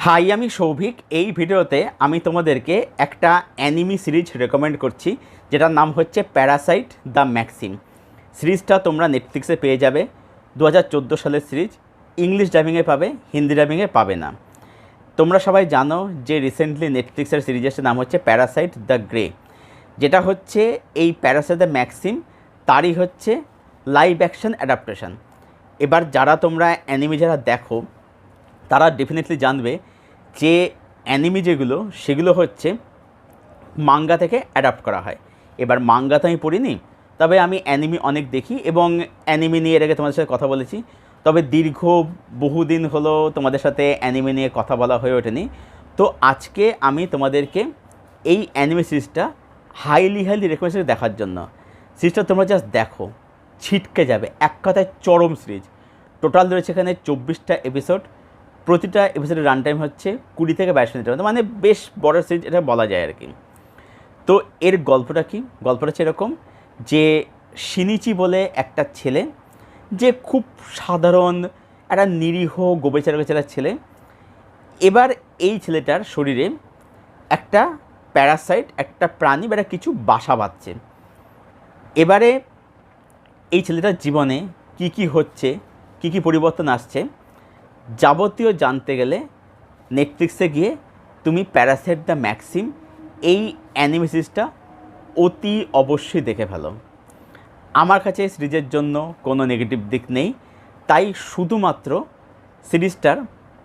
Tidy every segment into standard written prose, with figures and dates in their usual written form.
High, আমি সৌভিক। এই ভিডিওতে আমি তোমাদেরকে একটা অ্যানিমি সিরিজ রেকমেন্ড করছি, যেটার নাম হচ্ছে প্যারাসাইট দ্য ম্যাক্সিম। সিরিজটা তোমরা নেটফ্লিক্সে পেয়ে যাবে। 2014 সালের সিরিজ। ইংলিশ ডাবিংয়ে পাবে, হিন্দি ডাবিংয়ে পাবে না। তোমরা সবাই জানো যে রিসেন্টলি নেটফ্লিক্সের সিরিজের নাম হচ্ছে প্যারাসাইট দ্য গ্রে, যেটা হচ্ছে এই প্যারাসাইট দ্য ম্যাক্সিম তারই হচ্ছে লাইভ অ্যাকশন অ্যাডাপ্টেশন। এবার যারা তোমরা অ্যানিমি যারা দেখো তারা ডেফিনেটলি জানবে যে অ্যানিমি যেগুলো সেগুলো হচ্ছে মাঙ্গা থেকে অ্যাডাপ্ট করা হয়। এবার মাঙ্গা তো আমি পড়িনি, তবে আমি অ্যানিমি অনেক দেখি এবং অ্যানিমি নিয়ে এর আগে তোমাদের সাথে কথা বলেছি। তবে দীর্ঘ বহুদিন হলো তোমাদের সাথে অ্যানিমি নিয়ে কথা বলা হয়ে ওঠেনি। তো আজকে আমি তোমাদেরকে এই অ্যানিমি সিরিজটা হাইলি রেকমেন্ড দেখার জন্য। সিরিজটা তোমরা জাস্ট দেখো, ছিটকে যাবে। এক কথায় চরম সিরিজ। টোটাল রয়েছে এখানে 24টা এপিসোড। প্রতিটা এপিসোডের রান টাইম হচ্ছে 20 থেকে 22 মিনিটের মধ্যে, মানে বেশ বড় সিরিজ এটা বলা যায় আর কি। তো এর গল্পটা কি? গল্পটা হচ্ছে এরকম যে শিনিচি বলে একটা ছেলে, যে খুব সাধারণ একটা নিরীহ গোবেচারা ছেলে। এবার এই ছেলেটার শরীরে একটা প্যারাসাইট, একটা প্রাণী বা একটা কিছু বাসা বাঁধছে। এবারে এই ছেলেটার জীবনে কি কি হচ্ছে, কি কি পরিবর্তন আসছে, যাবতীয় জানতে গেলে নেটফ্লিক্সে গিয়ে তুমি প্যারাসাইট দ্য ম্যাক্সিম এই অ্যানিমে সিরিজটা অতি অবশ্যই দেখে ফেলো। আমার কাছে এই সিরিজের জন্য কোনো নেগেটিভ দিক নেই, তাই শুধুমাত্র সিরিজটার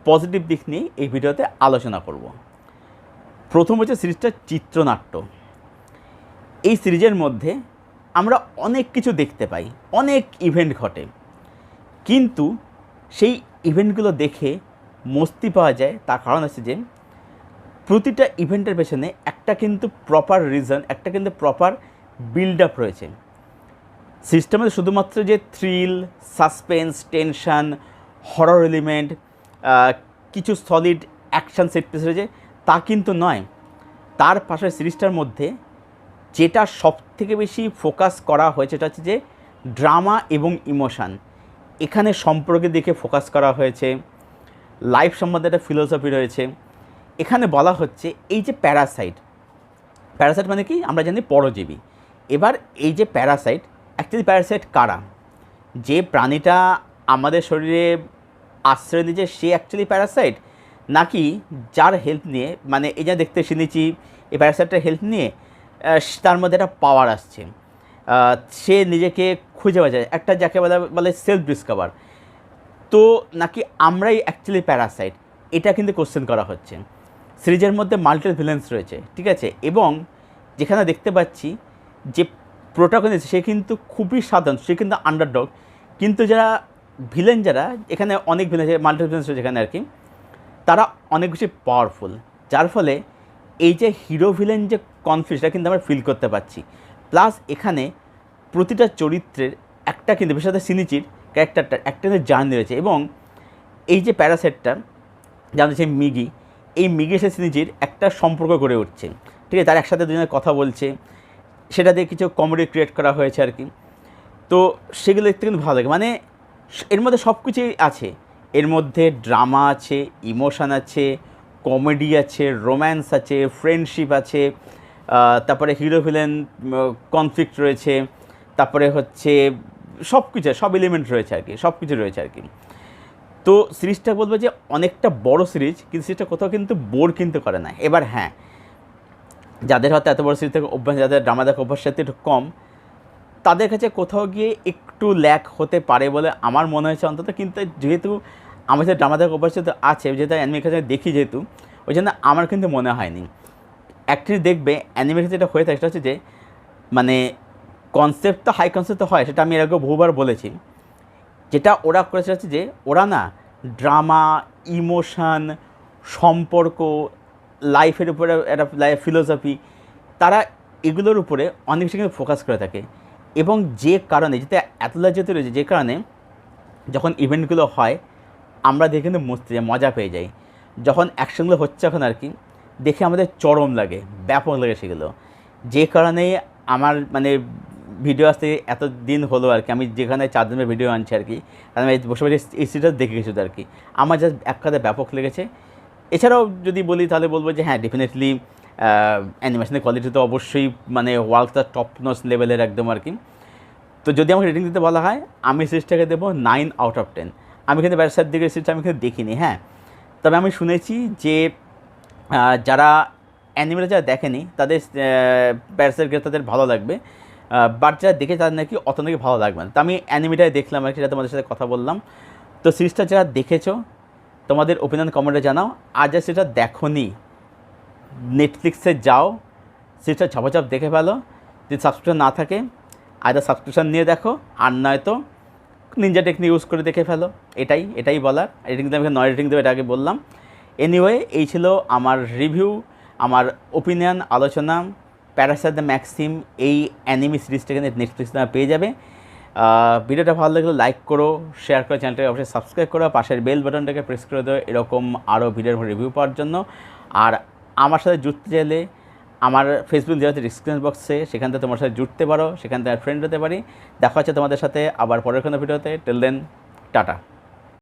পজিটিভ দিক নিয়ে এই ভিডিওতে আলোচনা করব। প্রথম হচ্ছে সিরিজটার চিত্রনাট্য। এই সিরিজের মধ্যে আমরা অনেক কিছু দেখতে পাই, অনেক ইভেন্ট ঘটে, কিন্তু সেই ইভেন্টগুলো দেখে মস্তি পাওয়া যায়। তার কারণ আছে যে প্রতিটা ইভেন্টের পেছনে একটা কিন্তু প্রপার রিজন, একটা কিন্তু প্রপার বিল্ড আপ রয়েছে। সিস্টেমে শুধুমাত্র যে thrill, suspense, tension, horror element, কিছু সলিড অ্যাকশান সেট পিস রয়েছে তা কিন্তু নয়। তার পাশে সিরিজটার মধ্যে যেটা সবথেকে বেশি ফোকাস করা হয়েছে সেটা হচ্ছে যে ড্রামা এবং ইমোশান। এখানে সম্পর্কের দিকে ফোকাস করা হয়েছে, লাইফ সম্বন্ধে একটা ফিলোসফি রয়েছে। এখানে বলা হচ্ছে এই যে প্যারাসাইট মানে কি আমরা জানি পরজীবী। এবার এই যে প্যারাসাইট, অ্যাকচুয়ালি প্যারাসাইট কারা? যে প্রাণীটা আমাদের শরীরে আশ্রয় নিয়েছে সে অ্যাকচুয়ালি প্যারাসাইট, নাকি যার হেলথ নিয়ে, মানে এই যা দেখতে শুনেছি এই প্যারাসাইটটার হেলথ নিয়ে তার মধ্যে একটা পাওয়ার আসছে, সে নিজেকে খুঁজে পাওয়া যায়, একটা যাকে বলে সেলফ ডিসকভার। তো নাকি আমরাই অ্যাকচুয়ালি প্যারাসাইট, এটা কিন্তু কোশ্চেন করা হচ্ছে। সিরিজের মধ্যে মাল্টিপল ভিলেন্স রয়েছে, ঠিক আছে, এবং যেখানে দেখতে পাচ্ছি যে প্রোটাগনিস্ট সে কিন্তু খুবই সাধারণ, সে কিন্তু আন্ডারডগ, কিন্তু যারা ভিলেন, যারা এখানে অনেক ভিলেন, মাল্টিপল ভিলেন্স রয়েছে এখানে আর কি, তারা অনেক বেশি পাওয়ারফুল। যার ফলে এই যে হিরো ভিলেন যে কনফ্লিক্টটা কিন্তু আমরা ফিল করতে পারছি। প্লাস এখানে প্রতিটা চরিত্রের একটা কিন্তু, বিশেষ করে সিনিচির ক্যারেক্টারটার একটা জার্নি রয়েছে। এবং এই যে প্যারাসাইটটা জানতে হচ্ছে মিগি, এই মিগি সে সিনিচির একটা সম্পর্ক গড়ে উঠছে, ঠিক আছে, তার একসাথে দুজনের কথা বলছে, সেটা দিয়ে কিছু কমেডি ক্রিয়েট করা হয়েছে আর কি। তো সেগুলো দেখতে কিন্তু ভালো লাগে, মানে এর মধ্যে সব কিছুই আছে। এর মধ্যে ড্রামা আছে, ইমোশান আছে, কমেডি আছে, রোম্যান্স আছে, ফ্রেন্ডশিপ আছে, তারপরে হিরো ভিলেন কনফ্লিক্ট রয়েছে, তারপরে হচ্ছে সব কিছু, সব এলিমেন্ট রয়েছে আর কি, সব কিছু রয়েছে আর কি। তো সিরিজটা বলবো যে অনেকটা বড় সিরিজ, কিন্তু সিরিজটা কোথাও কিন্তু বোর কিন্তু করে না। এবার হ্যাঁ, যাদের হয়তো এত বড় সিরিজ থেকে অভ্যাস, যাদের ড্রামা দেখা অভ্যাস সাথে একটু কম, তাদের কাছে কোথাও গিয়ে একটু ল্যাক হতে পারে বলে আমার মনে হয়েছে অন্তত। কিন্তু যেহেতু আমার সাথে ড্রামা দেখা অভ্যাস আছে, যেহেতু অ্যানিমের কাছে দেখি যেহেতু, ওই জন্য আমার কিন্তু মনে হয়নি। অ্যাকচুয়ালি দেখবে অ্যানিমের কাছে যেটা হয়ে থাকে সেটা হচ্ছে যে, মানে কনসেপ্ট তো হাই কনসেপ্ট তো হয়, সেটা আমি এর আগে বহুবার বলেছি। যেটা ওরা করেছে হচ্ছে যে ওরা না ড্রামা, ইমোশান, সম্পর্ক, লাইফের উপরে একটা লাইফ ফিলোসফি, তারা এগুলোর উপরে অনেক বেশি কিন্তু ফোকাস করে থাকে। এবং যে কারণে যেটা এতলা যেতে রয়েছে, যে কারণে যখন ইভেন্টগুলো হয় আমরা দেখে কিন্তু মজা পেয়ে যাই। যখন অ্যাকশনগুলো হচ্ছে এখন আর কি, দেখে আমাদের চরম লাগে, ব্যাপক লাগে সেগুলো। যে কারণে আমার মানে ভিডিও আসতে এত দিন হলো আর কি, আমি যেখানে 4 দিনের ভিডিও আনছি আর কি, আমি বসে বসে এই সিরিজটা দেখে গেছি আর কি। আমার জাস্ট এক কথায় ব্যাপক লেগেছে। এছাড়াও যদি বলি তাহলে বলবো যে হ্যাঁ ডেফিনেটলি অ্যানিমেশনের কোয়ালিটি তো অবশ্যই মানে ওয়ার্ল্ড দ্য টপ নচ লেভেলের একদম আর কি। তো যদি আমাকে রেটিং দিতে বলা হয় আমি সিরিজটাকে দেবো 9/10। আমি কিন্তু প্যারাসাইট দিকে সিরিজটা আমি কিন্তু দেখিনি, হ্যাঁ, তবে আমি শুনেছি যে যারা অ্যানিমেটা যারা দেখেনি তাদের প্যারাসাইট তাদের ভালো লাগবে, বাট যারা দেখে তাদের নাকি অত নাকি ভালো লাগবে না। তো আমি অ্যানিমেটাই দেখলাম আর কি, সেটা তোমাদের সাথে কথা বললাম। তো সিরিজটা যারা দেখেছো তোমাদের ওপিনিয়ন কমেন্টে জানাও, আর যা সেটা দেখোনি নেটফ্লিক্সে যাও, সিরিজটা ঝপাঝপ দেখে ফেলো। যদি সাবস্ক্রিপশন না থাকে আয়দার সাবস্ক্রিপশন নিয়ে দেখো, আর নয়তো নিনজা টেকনিক ইউজ করে দেখে ফেলো। এটাই বলার। রেটিং আমি 9 রেটিং দেবো, এটা আগে বললাম। এনিওয়ে এই ছিল আমার রিভিউ, আমার ওপিনিয়ন, আলোচনা প্যারাসাইট দ্য ম্যাক্সিম এই অ্যানিমি সিরিজটাকে নেটফ্লিক্সে পেয়ে যাবে। ভিডিওটা ভালো লাগলে লাইক করো, শেয়ার করো, চ্যানেলটাকে অবশ্যই সাবস্ক্রাইব করো, পাশের বেল বাটনটাকে প্রেস করে দেবো এরকম আরও ভিডিওর রিভিউ পাওয়ার জন্য। আর আমার সাথে জুড়তে চাইলে আমার ফেসবুক দেওয়া ডিসক্রিপশন বক্সে, সেখান থেকে তোমার সাথে জুড়তে পারো, সেখান থেকে ফ্রেন্ড হতে পারি। দেখা হচ্ছে তোমাদের সাথে আবার পরের কোনো ভিডিওতে। Till then, tata.